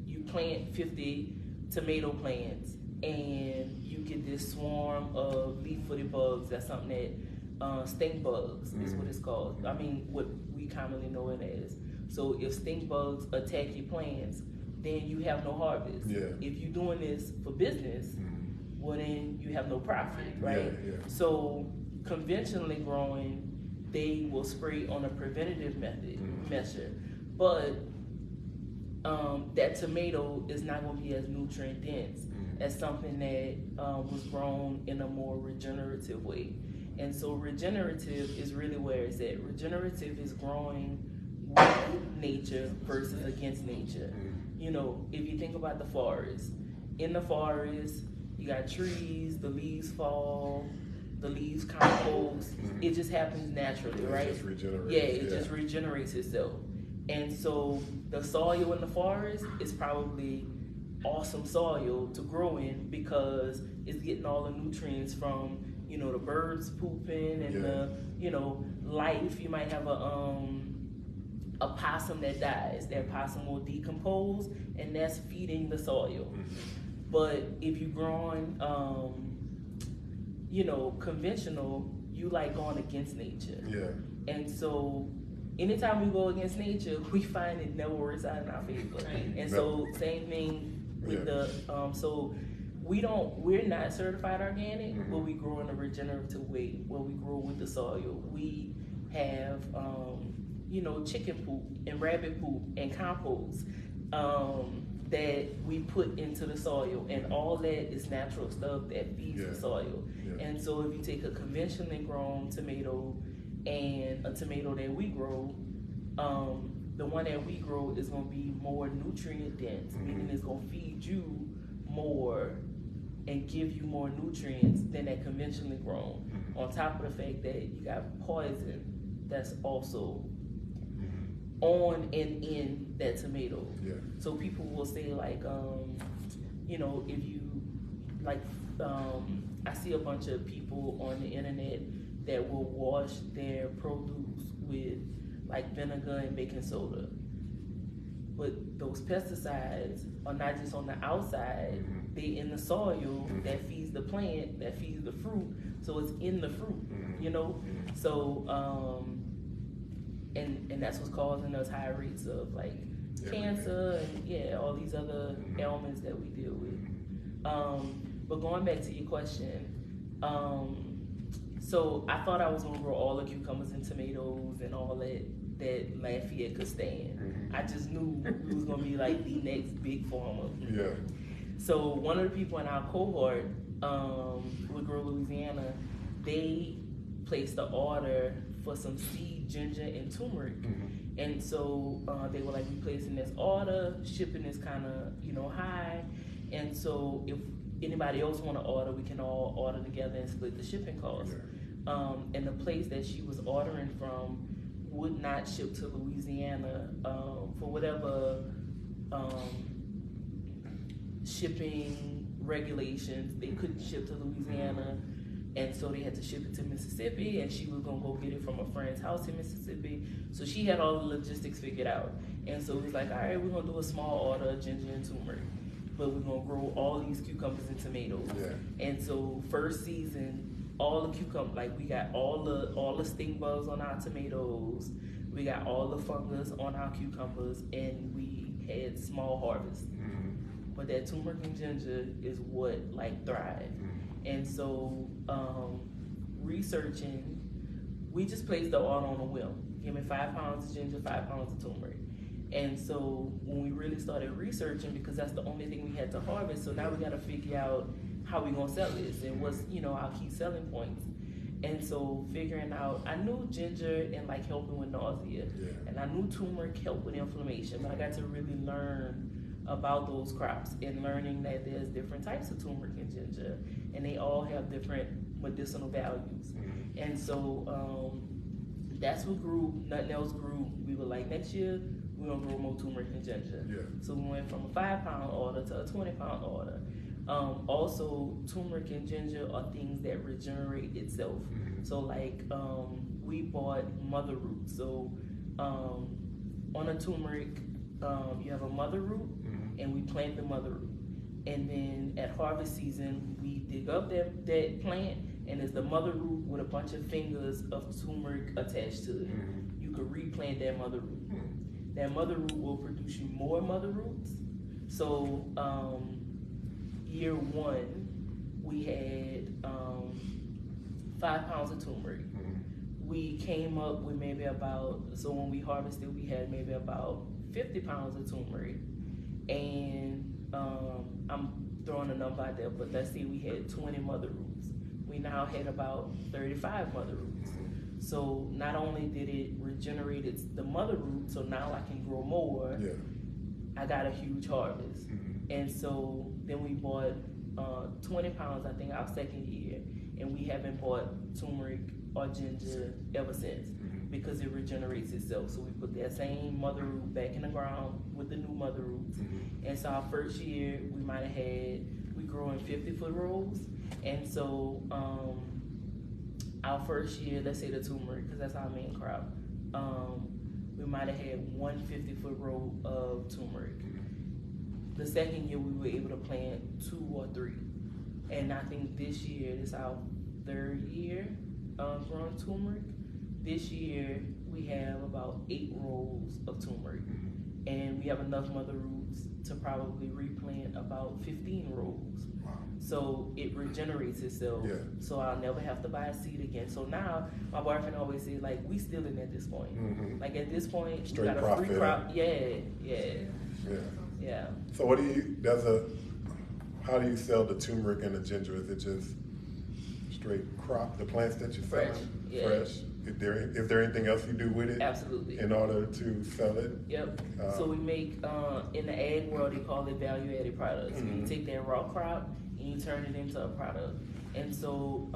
you plant 50 tomato plants and you get this swarm of leaf-footed bugs, that's something that stink bugs is what it's called. I mean, what we commonly know it as. So if stink bugs attack your plants, then you have no harvest. If you're doing this for business, well then you have no profit, right? So conventionally growing, they will spray on a preventative measure, but that tomato is not going to be as nutrient dense as something that was grown in a more regenerative way. And so regenerative is really where it's at. Regenerative is growing with nature versus against nature. If you think about the forest, in the forest, you got trees, the leaves fall, the leaves compost. It just happens naturally, right? It just regenerates. It just regenerates itself. And so the soil in the forest is probably awesome soil to grow in because it's getting all the nutrients from, the birds pooping and the, life. You might have a possum that dies. That possum will decompose, and that's feeding the soil. But if you're growing, conventional, you like going against nature. And so anytime we go against nature, we find it never works out in our favor. And so same thing with the, so we're not certified organic, but we grow in a regenerative way where we grow with the soil. We have, chicken poop and rabbit poop and compost that we put into the soil, and all that is natural stuff that feeds the soil. And so if you take a conventionally grown tomato and a tomato that we grow, the one that we grow is going to be more nutrient dense, meaning it's going to feed you more and give you more nutrients than that conventionally grown. On top of the fact that you got poison that's also on and in that tomato. So people will say like, if you like, I see a bunch of people on the internet that will wash their produce with like vinegar and baking soda. But those pesticides are not just on the outside, they in the soil that feeds the plant, that feeds the fruit. So it's in the fruit, So, and that's what's causing us high rates of like cancer and all these other ailments that we deal with. But going back to your question, so I thought I was gonna grow all the cucumbers and tomatoes and all that Lafayette could stand. I just knew we was gonna be like the next big farmer. So one of the people in our cohort with Grow Louisiana, they placed the order for some seed ginger and turmeric. And so they were like, we placing this order, shipping is kind of high, and so if anybody else want to order, we can all order together and split the shipping costs. And the place that she was ordering from would not ship to Louisiana for whatever shipping regulations. They couldn't ship to Louisiana, and so they had to ship it to Mississippi, and she was gonna go get it from a friend's house in Mississippi. So she had all the logistics figured out. And so it was like, all right, we're gonna do a small order of ginger and turmeric, but we're gonna grow all these cucumbers and tomatoes. Yeah. And so first season, all the cucumber, like we got all the stink bugs on our tomatoes, we got all the fungus on our cucumbers, and we had small harvest. But that turmeric and ginger is what like thrive. And so researching, we just placed the order on a whim. Give me 5 pounds of ginger, 5 pounds of turmeric. And so when we really started researching, because that's the only thing we had to harvest, so now we got to figure out how we gonna sell this and what's our key selling points. And so figuring out, I knew ginger and like helping with nausea, and I knew turmeric helped with inflammation, but I got to really learn about those crops and learning that there's different types of turmeric and ginger, and they all have different medicinal values. And so that's what grew. Nothing else grew. We were like, next year we're gonna grow more turmeric and ginger. So we went from a 5 pound order to a 20 pound order. Also, turmeric and ginger are things that regenerate itself. So like we bought mother root. So on a turmeric, you have a mother root, and we plant the mother root. And then at harvest season, we dig up that plant, and it's the mother root with a bunch of fingers of turmeric attached to it. You could replant that mother root. That mother root will produce you more mother roots. So year 1, we had 5 pounds of turmeric. We came up with maybe about, so when we harvested, we had maybe about 50 pounds of turmeric. And I'm throwing a number out there, but let's say we had 20 mother roots. We now had about 35 mother roots. So not only did it regenerate the mother root, so now I can grow more, I got a huge harvest. And so then we bought 20 pounds, I think, our second year, and we haven't bought turmeric or ginger ever since, because it regenerates itself. So we put that same mother root back in the ground with the new mother roots. And so our first year, we grew in 50-foot rows. And so our first year, let's say the turmeric, because that's our main crop, we might have had 1 50-foot row of turmeric. The second year, we were able to plant 2 or 3. And I think this year, this is our 3rd year growing turmeric. This year, we have about 8 rows of turmeric. And we have enough mother roots to probably replant about 15 rows. So it regenerates itself. So I'll never have to buy a seed again. So now my boyfriend always says, like, we stealing at this point. Like at this point, straight we got a free crop. Yeah. So how do you sell the turmeric and the ginger? Is it just straight crop, the plants that you sell? Fresh. Is there anything else you do with it? Absolutely. In order to sell it? So we make, in the ag world, they call it value-added products. You take that raw crop and you turn it into a product. And so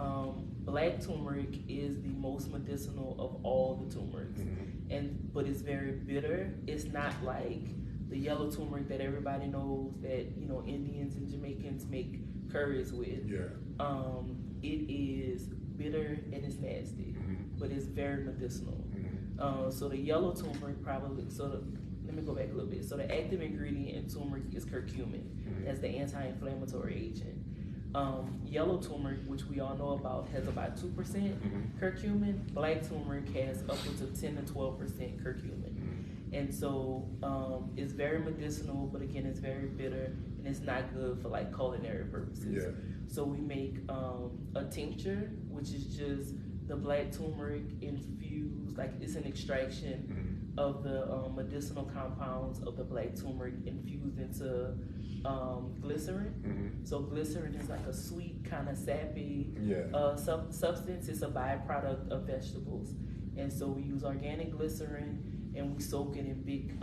black turmeric is the most medicinal of all the turmerics. But it's very bitter. It's not like the yellow turmeric that everybody knows that Indians and Jamaicans make curries with. It is bitter and it's nasty, but it's very medicinal. So the yellow turmeric let me go back a little bit. So the active ingredient in turmeric is curcumin. That's the anti-inflammatory agent. Yellow turmeric, which we all know about, has about 2% curcumin. Black turmeric has upwards of 10 to 12% curcumin. And so it's very medicinal, but again, it's very bitter, and it's not good for like culinary purposes. So we make a tincture, which is just the black turmeric infused, like it's an extraction of the medicinal compounds of the black turmeric infused into glycerin. So glycerin is like a sweet, kind of sappy substance. It's a byproduct of vegetables. And so we use organic glycerin, and we soak it in big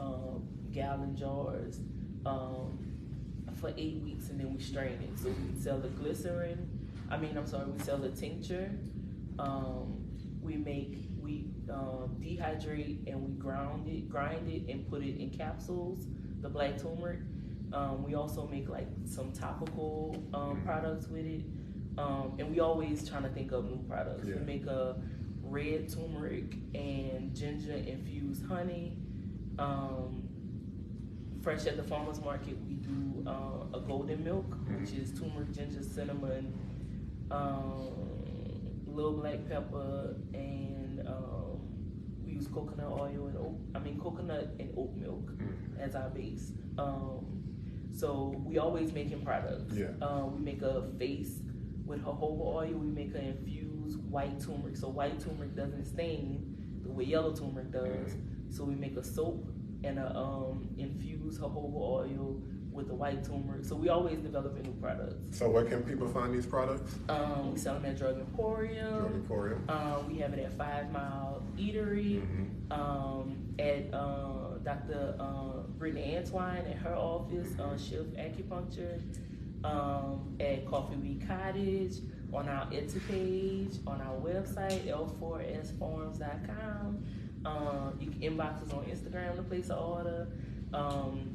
gallon jars for 8 weeks, and then we strain it. So we sell the we sell the tincture. We dehydrate and we grind it and put it in capsules, the black turmeric. We also make like some topical products with it. And we always trying to think of new products. Yeah. We make a red turmeric and ginger infused honey. Fresh at the farmer's market, we do a golden milk, which is turmeric, ginger, cinnamon, little black pepper, and we use coconut oil and coconut and oat milk as our base. So we always making products. Yeah. We make a face with jojoba oil. We make an infused white turmeric. So white turmeric doesn't stain the way yellow turmeric does. So we make a soap and a infused jojoba oil with the white turmeric. So we always developing new products. So where can people find these products? We sell them at Drug Emporium. Drug Emporium. We have it at 5 Mile Eatery. At Dr. Brittany Antwine at her office, Shift Acupuncture. At Coffee Week Cottage, on our Etsy page, on our website, l4sfarms.com. You can inbox us on Instagram to place an order.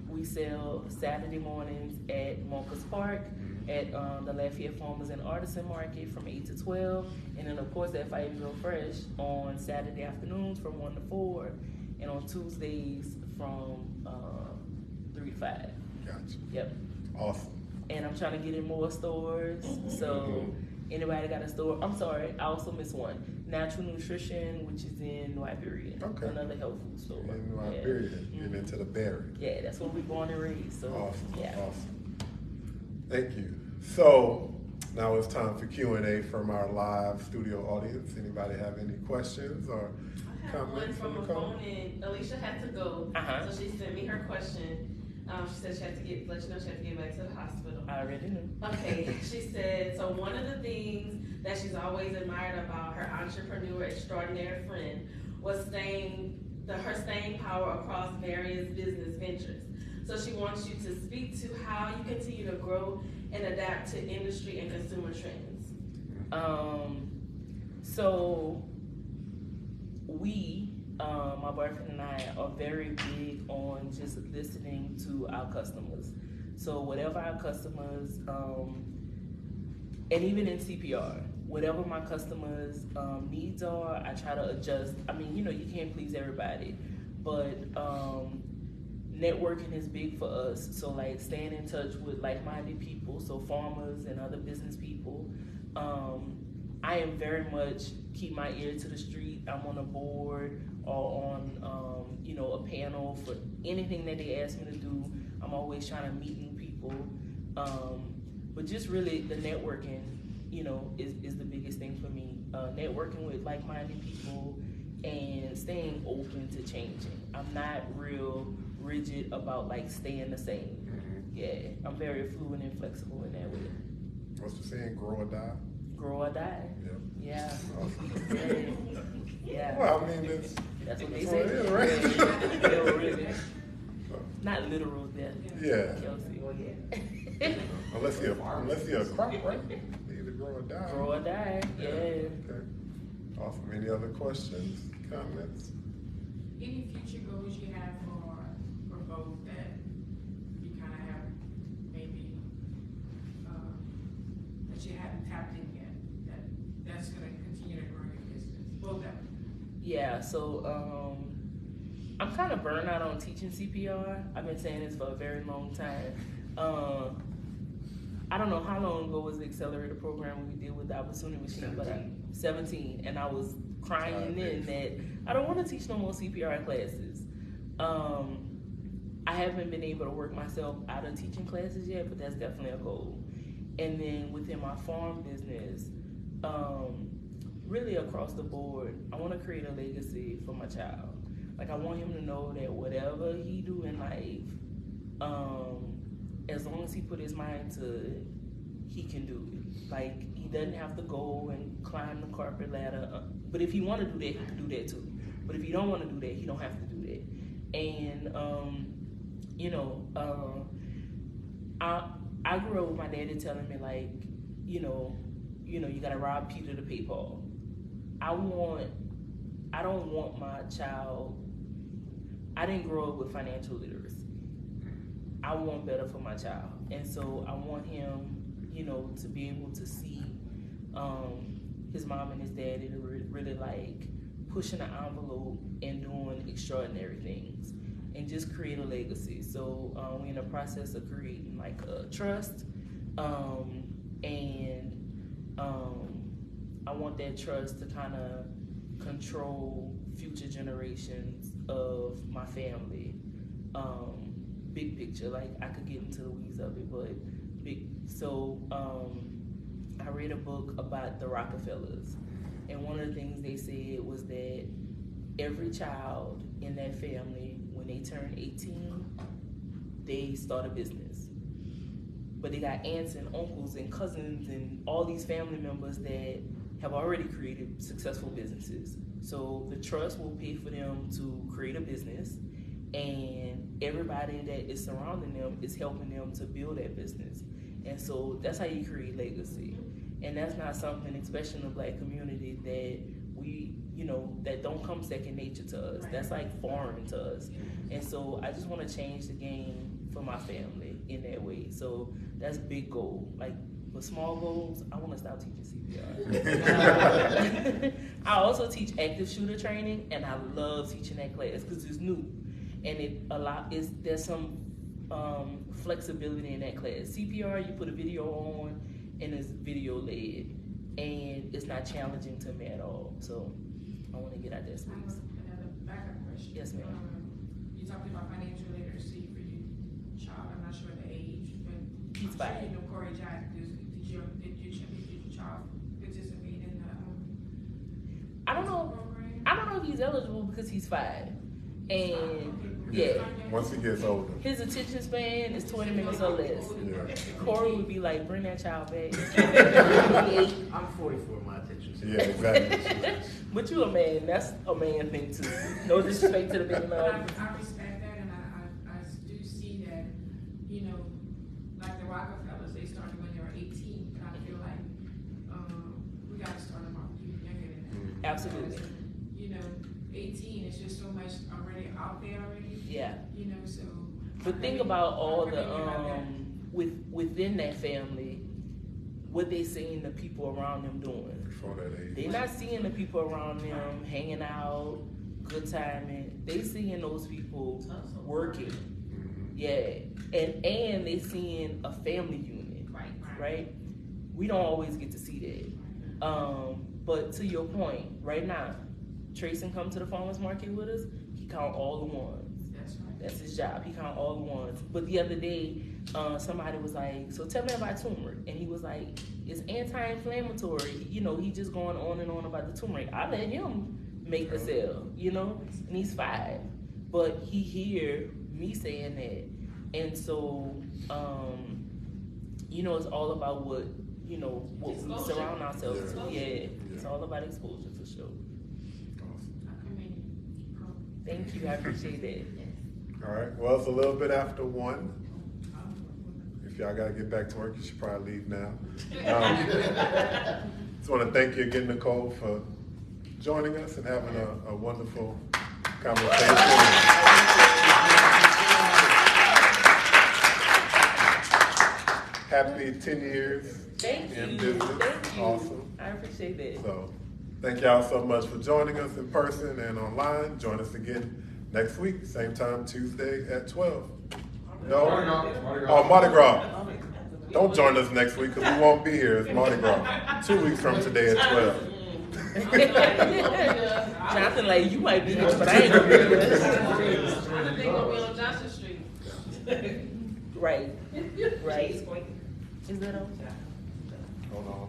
We sell Saturday mornings at Moncas Park, at the Lafayette Farmers and Artisan Market from 8 to 12, and then of course at Fayetteville Fresh on Saturday afternoons from 1 to 4, and on Tuesdays from 3 to 5. Gotcha. Yep. Awesome. And I'm trying to get in more stores. So anybody got a store? I'm sorry, I also missed one. Natural Nutrition, which is in New Iberia. Okay. Another health food store. In New Iberia, and into the berry. Yeah, that's where we born and raised. So Awesome. yeah. Awesome. Thank you. So now it's time for Q&A from our live studio audience. Anybody have any questions or I have one comments from a Nicole? phone, and Alicia had to go, Uh-huh. so she sent me her question. She said she had to let you know she had to get back to the hospital. I already knew. Okay, she said, so one of the things that she's always admired about her entrepreneur extraordinary friend was her staying power across various business ventures. So she wants you to speak to how you continue to grow and adapt to industry and consumer trends. So we, my boyfriend and I, are very big on just listening to our customers. So whatever our customers, and even in CPR, whatever my customers' needs are, I try to adjust. I mean, you can't please everybody, but networking is big for us. So like staying in touch with like-minded people, so farmers and other business people. I am very much keep my ear to the street. I'm on a board or on a panel for anything that they ask me to do. I'm always trying to meet new people. But just really the networking, is the biggest thing for me. Networking with like-minded people and staying open to changing. I'm not real rigid about like staying the same. Yeah, I'm very fluid and flexible in that way. What's the saying? Grow or die? Grow or die. Yeah. Yeah. Awesome. Yeah. Well, I mean, That's what they that's say. what it is, right? Yeah, really. Not literal death. Yeah. Kelsey. Unless you're a crop, right? Either grow or die. Grow or die. Yeah. Okay. Awesome. Any other questions, comments? Any future goals you have for both that you kind of have maybe that you haven't tapped in yet, that's going to continue to grow your business, both of them? Yeah, so I'm kind of burned out on teaching CPR. I've been saying this for a very long time. I don't know how long ago was the accelerator program we did with the opportunity machine, but 17, and I was crying then that I don't want to teach no more CPR classes. I haven't been able to work myself out of teaching classes yet, but that's definitely a goal. And then within my farm business, really across the board, I want to create a legacy for my child. Like I want him to know that whatever he do in life, as long as he put his mind to it, he can do it. Like he doesn't have to go and climb the corporate ladder. But if he want to do that, he can do that too. But if he don't want to do that, he don't have to do that. And I grew up with my daddy telling me like, you gotta rob Peter to pay Paul. I don't want my child. I didn't grow up with financial literacy. I I want better for my child. And so I want him, you know, to be able to see his mom and his daddy to really like pushing the envelope and doing extraordinary things and just create a legacy. So we're in the process of creating like a trust, and I want that trust to kind of control future generations of my family. Big picture, like I could get into the weeds of it, but I read a book about the Rockefellers, and one of the things they said was that every child in that family, when they turn 18, they start a business. But they got aunts and uncles and cousins and all these family members that have already created successful businesses. So the trust will pay for them to create a business, and everybody that is surrounding them is helping them to build that business. And so that's how you create legacy. And that's not something, especially in the Black community, that we, you know, that don't come second nature to us. That's like foreign to us. And so I just want to change the game for my family in that way. So that's big goal. Like for small goals, I want to stop teaching CPR. I also teach active shooter training, and I love teaching that class because it's new. And there's some flexibility in that class. CPR, you put a video on, and it's video led, and it's not challenging to me at all. So I want to get out that space. I have another backup question. Yes, ma'am. You talked about financial literacy for your child. I'm not sure the age, but He's I'm 5. sure you know Corey Jack. Did your child participate in the I don't know. program? I don't know if he's eligible because he's 5, and yeah, Once he gets older. his attention span is 20 minutes or less. Yeah. Corey would be like, bring that child back. I'm 44, my attention. Yeah, exactly. But you a man, that's a man thing too. No disrespect to the baby But mom. I respect that, and I do see that, you know, like the Rockefellers, they started when they were 18, and I feel like we got to start them off even younger than that. Absolutely. You know, 18 is just so much already out there already. Yeah. You know, so. But think about all the within that family, what they seeing the people around them doing. Before that age. They not seeing the people around them hanging out, good timing. They seeing those people working. Yeah. And they seeing a family unit. Right? We don't always get to see that. But to your point, right now, Trayson come to the farmer's market with us, he count all the ones. That's right. That's his job. He count all the ones. But the other day, somebody was like, so tell me about turmeric. And he was like, it's anti-inflammatory. You know, he just going on and on about the turmeric. I let him make the sale, you know, and he's 5. But he hear me saying that. And so, you know, it's all about what we surround ourselves to. Yeah, it's all about exposure for sure. Thank you, I appreciate that. All right, well, it's a little bit after 1. If y'all gotta get back to work, you should probably leave now. Just wanna thank you again, Nicole, for joining us and having a wonderful conversation. Happy 10 years Thank in you. business. Thank you. Awesome. I appreciate that. So, thank y'all so much for joining us in person and online. Join us again next week, same time, Tuesday at 12. No? Oh, Mardi Gras. Don't join us next week because we won't be here. It's Mardi Gras. 2 weeks from today at 12. Jonathan, like, you might be here, but I ain't gonna be here. I think we'll be on Johnson Street. Right. Right. Is that on? Hold on.